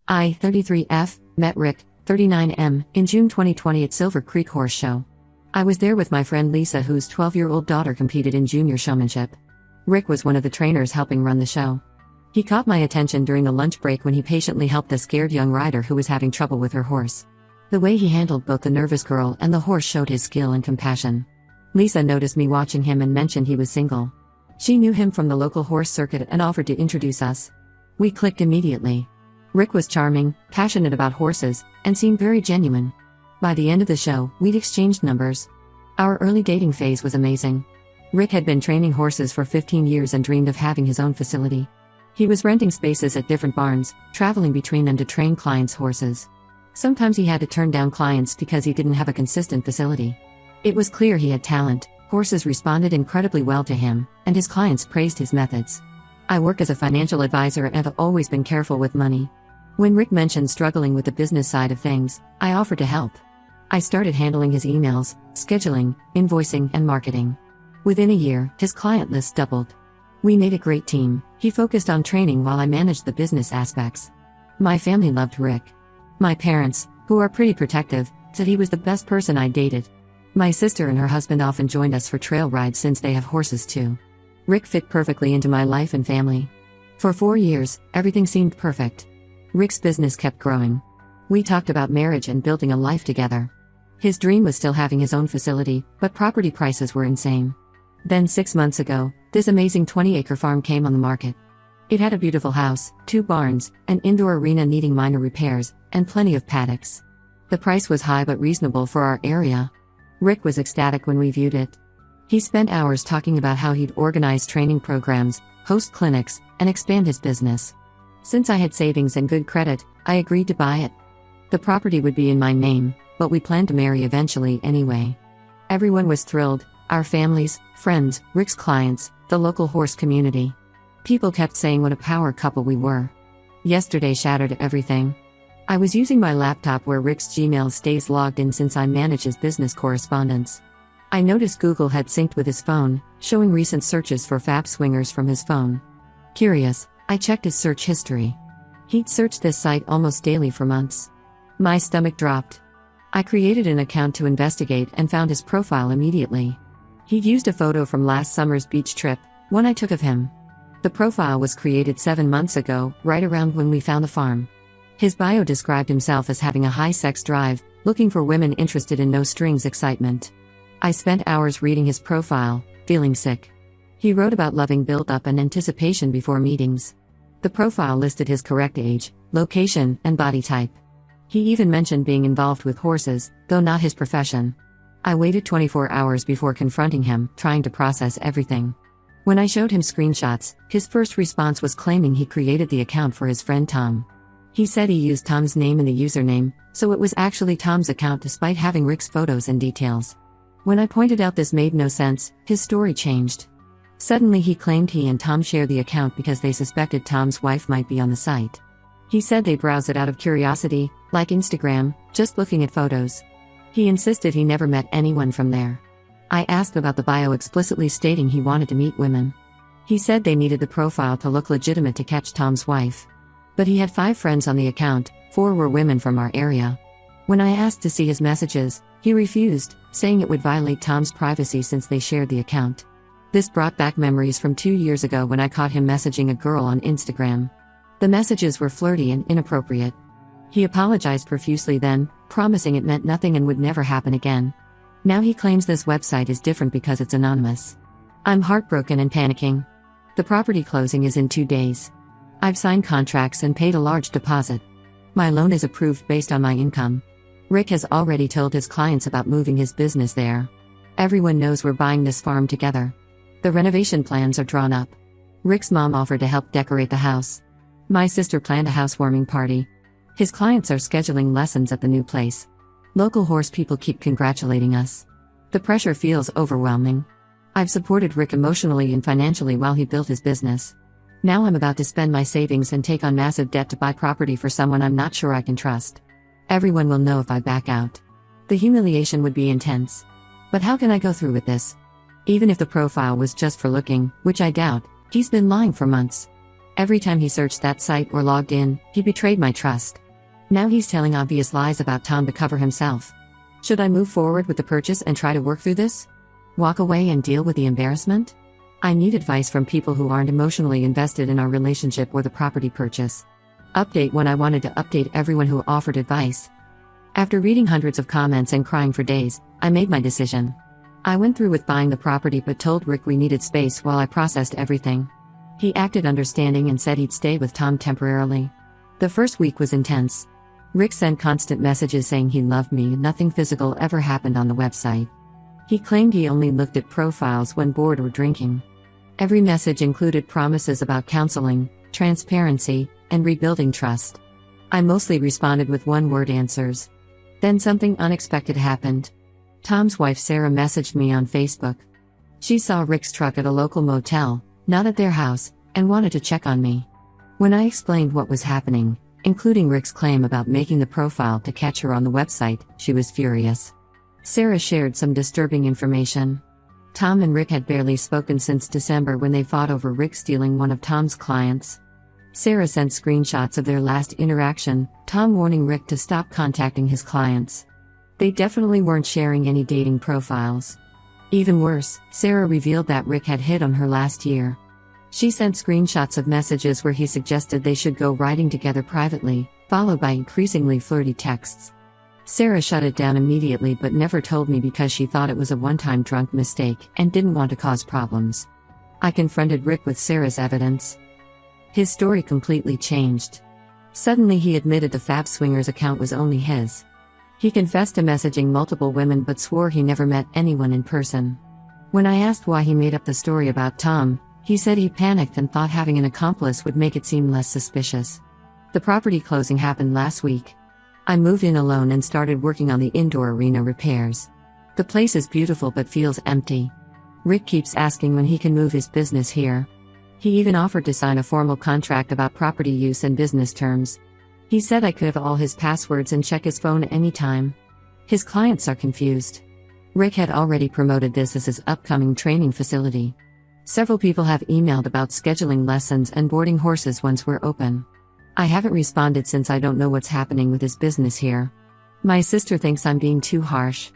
I, 33F, met Rick, 39M, in June 2020 at Silver Creek Horse Show. I was there with my friend Lisa, whose 12-year-old daughter competed in junior showmanship. Rick was one of the trainers helping run the show. He caught my attention during the lunch break when he patiently helped a scared young rider who was having trouble with her horse. The way he handled both the nervous girl and the horse showed his skill and compassion. Lisa noticed me watching him and mentioned he was single. She knew him from the local horse circuit and offered to introduce us. We clicked immediately. Rick was charming, passionate about horses, and seemed very genuine. By the end of the show, we'd exchanged numbers. Our early dating phase was amazing. Rick had been training horses for 15 years and dreamed of having his own facility. He was renting spaces at different barns, traveling between them to train clients' horses. Sometimes he had to turn down clients because he didn't have a consistent facility. It was clear he had talent, horses responded incredibly well to him, and his clients praised his methods. I work as a financial advisor and have always been careful with money. When Rick mentioned struggling with the business side of things, I offered to help. I started handling his emails, scheduling, invoicing, and marketing. Within a year, his client list doubled. We made a great team. He focused on training while I managed the business aspects. My family loved Rick. My parents, who are pretty protective, said he was the best person I dated. My sister and her husband often joined us for trail rides since they have horses too. Rick fit perfectly into my life and family. For 4 years, everything seemed perfect. Rick's business kept growing. We talked about marriage and building a life together. His dream was still having his own facility, but property prices were insane. Then 6 months ago, this amazing 20-acre farm came on the market. It had a beautiful house, 2 barns, an indoor arena needing minor repairs, and plenty of paddocks. The price was high but reasonable for our area. Rick was ecstatic when we viewed it. He spent hours talking about how he'd organize training programs, host clinics, and expand his business. Since I had savings and good credit, I agreed to buy it. The property would be in my name, but we planned to marry eventually anyway. Everyone was thrilled, our families, friends, Rick's clients, the local horse community. People kept saying what a power couple we were. Yesterday shattered everything. I was using my laptop where Rick's Gmail stays logged in since I manage his business correspondence. I noticed Google had synced with his phone, showing recent searches for fab swingers from his phone. Curious, I checked his search history. He'd searched this site almost daily for months. My stomach dropped. I created an account to investigate and found his profile immediately. He'd used a photo from last summer's beach trip, one I took of him. The profile was created 7 months ago, right around when we found the farm. His bio described himself as having a high sex drive, looking for women interested in no-strings excitement. I spent hours reading his profile, feeling sick. He wrote about loving build-up and anticipation before meetings. The profile listed his correct age, location, and body type. He even mentioned being involved with horses, though not his profession. I waited 24 hours before confronting him, trying to process everything. When I showed him screenshots, his first response was claiming he created the account for his friend Tom. He said he used Tom's name in the username, so it was actually Tom's account despite having Rick's photos and details. When I pointed out this made no sense, his story changed. Suddenly he claimed he and Tom shared the account because they suspected Tom's wife might be on the site. He said they browsed it out of curiosity, like Instagram, just looking at photos. He insisted he never met anyone from there. I asked about the bio, explicitly stating he wanted to meet women. He said they needed the profile to look legitimate to catch Tom's wife. But he had 5 friends on the account, 4 were women from our area. When I asked to see his messages, he refused, saying it would violate Tom's privacy since they shared the account. This brought back memories from 2 years ago when I caught him messaging a girl on Instagram. The messages were flirty and inappropriate. He apologized profusely then, promising it meant nothing and would never happen again. Now he claims this website is different because it's anonymous. I'm heartbroken and panicking. The property closing is in 2 days. I've signed contracts and paid a large deposit. My loan is approved based on my income. Rick has already told his clients about moving his business there. Everyone knows we're buying this farm together. The renovation plans are drawn up. Rick's mom offered to help decorate the house. My sister planned a housewarming party. His clients are scheduling lessons at the new place. Local horse people keep congratulating us. The pressure feels overwhelming. I've supported Rick emotionally and financially while he built his business. Now I'm about to spend my savings and take on massive debt to buy property for someone I'm not sure I can trust. Everyone will know if I back out. The humiliation would be intense. But how can I go through with this? Even if the profile was just for looking, which I doubt, he's been lying for months. Every time he searched that site or logged in, he betrayed my trust. Now he's telling obvious lies about Tom to cover himself. Should I move forward with the purchase and try to work through this? Walk away and deal with the embarrassment? I need advice from people who aren't emotionally invested in our relationship or the property purchase. Update when I wanted to update everyone who offered advice. After reading hundreds of comments and crying for days, I made my decision. I went through with buying the property but told Rick we needed space while I processed everything. He acted understanding and said he'd stay with Tom temporarily. The first week was intense. Rick sent constant messages saying he loved me and nothing physical ever happened on the website. He claimed he only looked at profiles when bored or drinking. Every message included promises about counseling, transparency, and rebuilding trust. I mostly responded with one-word answers. Then something unexpected happened. Tom's wife Sarah messaged me on Facebook. She saw Rick's truck at a local motel, not at their house, and wanted to check on me. When I explained what was happening, including Rick's claim about making the profile to catch her on the website, she was furious. Sarah shared some disturbing information. Tom and Rick had barely spoken since December when they fought over Rick stealing one of Tom's clients. Sarah sent screenshots of their last interaction, Tom warning Rick to stop contacting his clients. They definitely weren't sharing any dating profiles. Even worse, Sarah revealed that Rick had hit on her last year. She sent screenshots of messages where he suggested they should go riding together privately, followed by increasingly flirty texts. Sarah shut it down immediately but never told me because she thought it was a one-time drunk mistake and didn't want to cause problems. I confronted Rick with Sarah's evidence. His story completely changed. Suddenly he admitted the Fab Swingers account was only his. He confessed to messaging multiple women but swore he never met anyone in person. When I asked why he made up the story about Tom, he said he panicked and thought having an accomplice would make it seem less suspicious. The property closing happened last week. I moved in alone and started working on the indoor arena repairs. The place is beautiful but feels empty. Rick keeps asking when he can move his business here. He even offered to sign a formal contract about property use and business terms. He said I could have all his passwords and check his phone anytime. His clients are confused. Rick had already promoted this as his upcoming training facility. Several people have emailed about scheduling lessons and boarding horses once we're open. I haven't responded since I don't know what's happening with his business here. My sister thinks I'm being too harsh.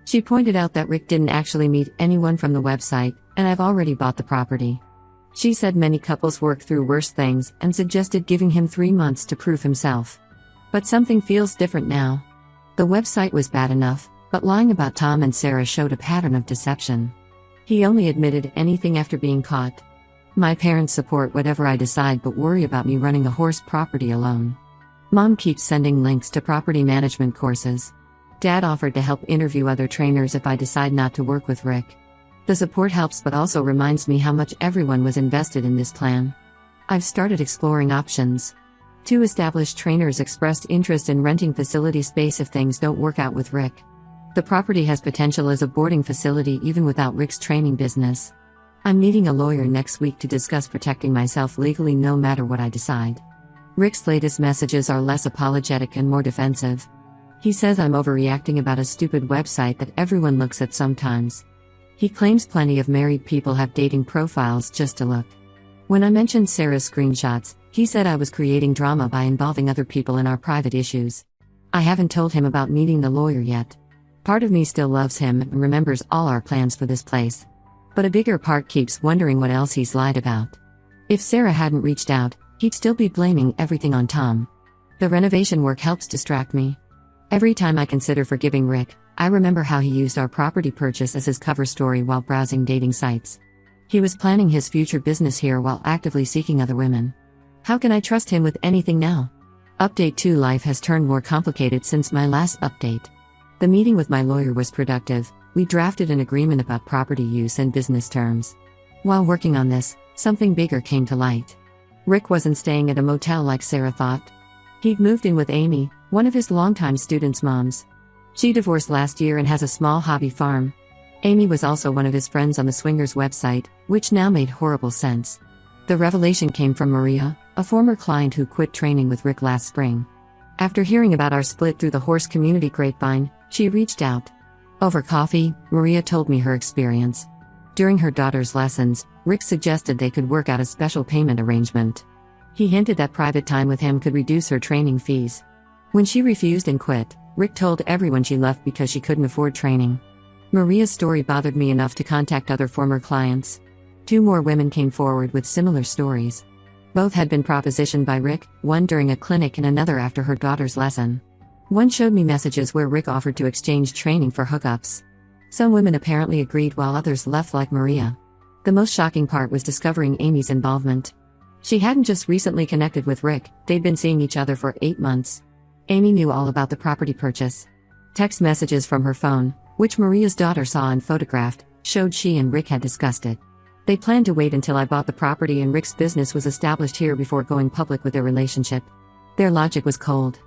She pointed out that Rick didn't actually meet anyone from the website, and I've already bought the property. She said many couples work through worse things and suggested giving him 3 months to prove himself. But something feels different now. The website was bad enough, but lying about Tom and Sarah showed a pattern of deception. He only admitted anything after being caught. My parents support whatever I decide but worry about me running a horse property alone. Mom keeps sending links to property management courses. Dad offered to help interview other trainers if I decide not to work with Rick. The support helps but also reminds me how much everyone was invested in this plan. I've started exploring options. 2 established trainers expressed interest in renting facility space if things don't work out with Rick. The property has potential as a boarding facility even without Rick's training business. I'm meeting a lawyer next week to discuss protecting myself legally no matter what I decide. Rick's latest messages are less apologetic and more defensive. He says I'm overreacting about a stupid website that everyone looks at sometimes. He claims plenty of married people have dating profiles just to look. When I mentioned Sarah's screenshots, he said I was creating drama by involving other people in our private issues. I haven't told him about meeting the lawyer yet. Part of me still loves him and remembers all our plans for this place. But a bigger part keeps wondering what else he's lied about. If Sarah hadn't reached out, he'd still be blaming everything on Tom. The renovation work helps distract me. Every time I consider forgiving Rick, I remember how he used our property purchase as his cover story while browsing dating sites. He was planning his future business here while actively seeking other women. How can I trust him with anything now? Update 2: Life has turned more complicated since my last update. The meeting with my lawyer was productive. We drafted an agreement about property use and business terms. While working on this, something bigger came to light. Rick wasn't staying at a motel like Sarah thought. He'd moved in with Amy, one of his longtime students' moms. She divorced last year and has a small hobby farm. Amy was also one of his friends on the Swingers website, which now made horrible sense. The revelation came from Maria, a former client who quit training with Rick last spring. After hearing about our split through the horse community grapevine, she reached out. Over coffee, Maria told me her experience. During her daughter's lessons, Rick suggested they could work out a special payment arrangement. He hinted that private time with him could reduce her training fees. When she refused and quit, Rick told everyone she left because she couldn't afford training. Maria's story bothered me enough to contact other former clients. 2 more women came forward with similar stories. Both had been propositioned by Rick, one during a clinic and another after her daughter's lesson. One showed me messages where Rick offered to exchange training for hookups. Some women apparently agreed while others left like Maria. The most shocking part was discovering Amy's involvement. She hadn't just recently connected with Rick, they'd been seeing each other for 8 months. Amy knew all about the property purchase. Text messages from her phone, which Maria's daughter saw and photographed, showed she and Rick had discussed it. They planned to wait until I bought the property and Rick's business was established here before going public with their relationship. Their logic was cold.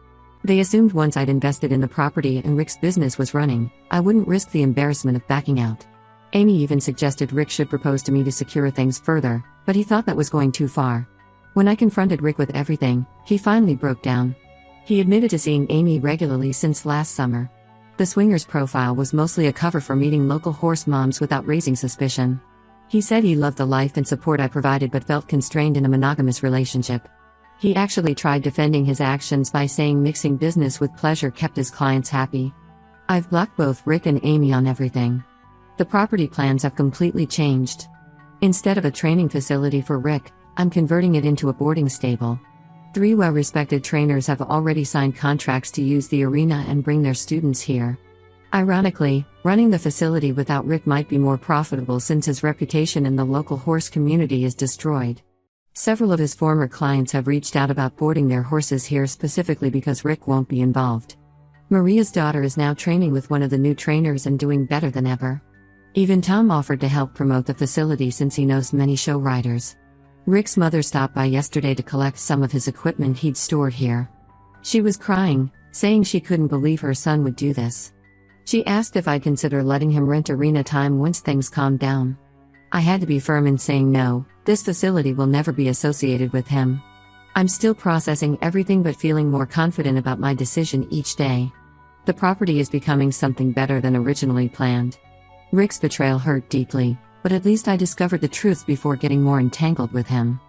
They assumed once I'd invested in the property and Rick's business was running, I wouldn't risk the embarrassment of backing out. Amy even suggested Rick should propose to me to secure things further, but he thought that was going too far. When I confronted Rick with everything, he finally broke down. He admitted to seeing Amy regularly since last summer. The swingers profile was mostly a cover for meeting local horse moms without raising suspicion. He said he loved the life and support I provided but felt constrained in a monogamous relationship. He actually tried defending his actions by saying mixing business with pleasure kept his clients happy. I've blocked both Rick and Amy on everything. The property plans have completely changed. Instead of a training facility for Rick, I'm converting it into a boarding stable. 3 well-respected trainers have already signed contracts to use the arena and bring their students here. Ironically, running the facility without Rick might be more profitable since his reputation in the local horse community is destroyed. Several of his former clients have reached out about boarding their horses here specifically because Rick won't be involved. Maria's daughter is now training with one of the new trainers and doing better than ever. Even Tom offered to help promote the facility since he knows many show riders. Rick's mother stopped by yesterday to collect some of his equipment he'd stored here. She was crying, saying she couldn't believe her son would do this. She asked if I'd consider letting him rent arena time once things calmed down. I had to be firm in saying no, this facility will never be associated with him. I'm still processing everything but feeling more confident about my decision each day. The property is becoming something better than originally planned. Rick's betrayal hurt deeply, but at least I discovered the truth before getting more entangled with him.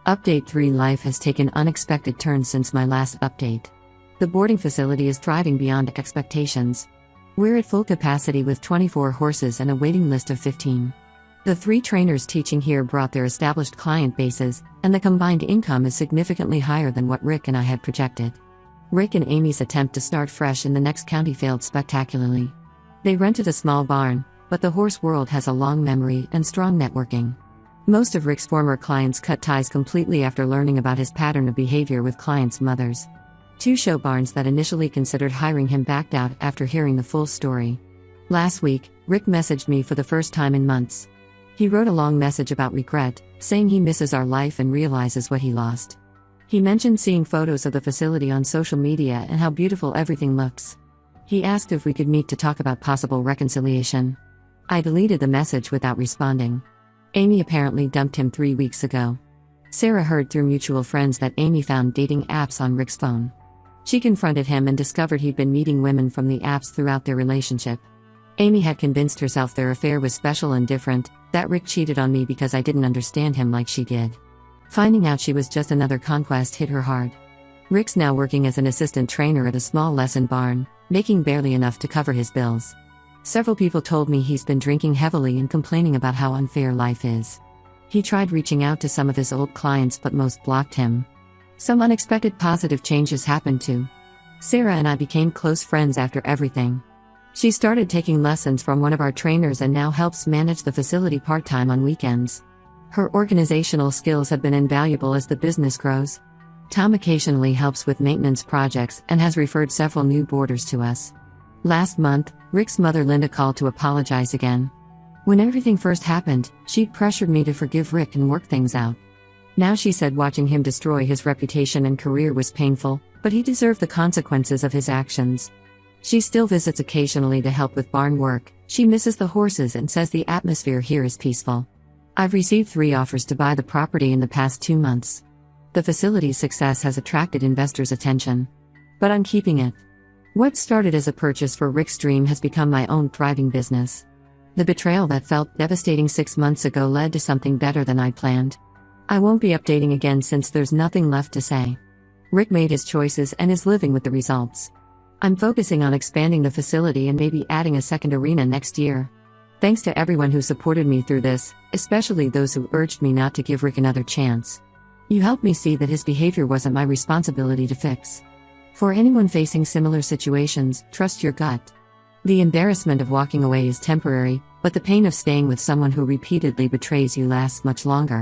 Update 3: Life has taken unexpected turns since my last update. The boarding facility is thriving beyond expectations. We're at full capacity with 24 horses and a waiting list of 15. The 3 trainers teaching here brought their established client bases, and the combined income is significantly higher than what Rick and I had projected. Rick and Amy's attempt to start fresh in the next county failed spectacularly. They rented a small barn, but the horse world has a long memory and strong networking. Most of Rick's former clients cut ties completely after learning about his pattern of behavior with clients' mothers. 2 show barns that initially considered hiring him backed out after hearing the full story. Last week, Rick messaged me for the first time in months. He wrote a long message about regret, saying he misses our life and realizes what he lost. He mentioned seeing photos of the facility on social media and how beautiful everything looks. He asked if we could meet to talk about possible reconciliation. I deleted the message without responding. Amy apparently dumped him 3 weeks ago. Sarah heard through mutual friends that Amy found dating apps on Rick's phone. She confronted him and discovered he'd been meeting women from the apps throughout their relationship. Amy had convinced herself their affair was special and different, that Rick cheated on me because I didn't understand him like she did. Finding out she was just another conquest hit her hard. Rick's now working as an assistant trainer at a small lesson barn, making barely enough to cover his bills. Several people told me he's been drinking heavily and complaining about how unfair life is. He tried reaching out to some of his old clients but most blocked him. Some unexpected positive changes happened too. Sarah and I became close friends after everything. She started taking lessons from one of our trainers and now helps manage the facility part-time on weekends. Her organizational skills have been invaluable as the business grows. Tom occasionally helps with maintenance projects and has referred several new boarders to us. Last month, Rick's mother Linda called to apologize again. When everything first happened, she'd pressured me to forgive Rick and work things out. Now she said watching him destroy his reputation and career was painful, but he deserved the consequences of his actions. She still visits occasionally to help with barn work. She misses the horses and says the atmosphere here is peaceful. I've received 3 offers to buy the property in the past 2 months. The facility's success has attracted investors' attention. But I'm keeping it. What started as a purchase for Rick's dream has become my own thriving business. The betrayal that felt devastating 6 months ago led to something better than I planned. I won't be updating again since there's nothing left to say. Rick made his choices and is living with the results. I'm focusing on expanding the facility and maybe adding a second arena next year. Thanks to everyone who supported me through this, especially those who urged me not to give Rick another chance. You helped me see that his behavior wasn't my responsibility to fix. For anyone facing similar situations, trust your gut. The embarrassment of walking away is temporary, but the pain of staying with someone who repeatedly betrays you lasts much longer.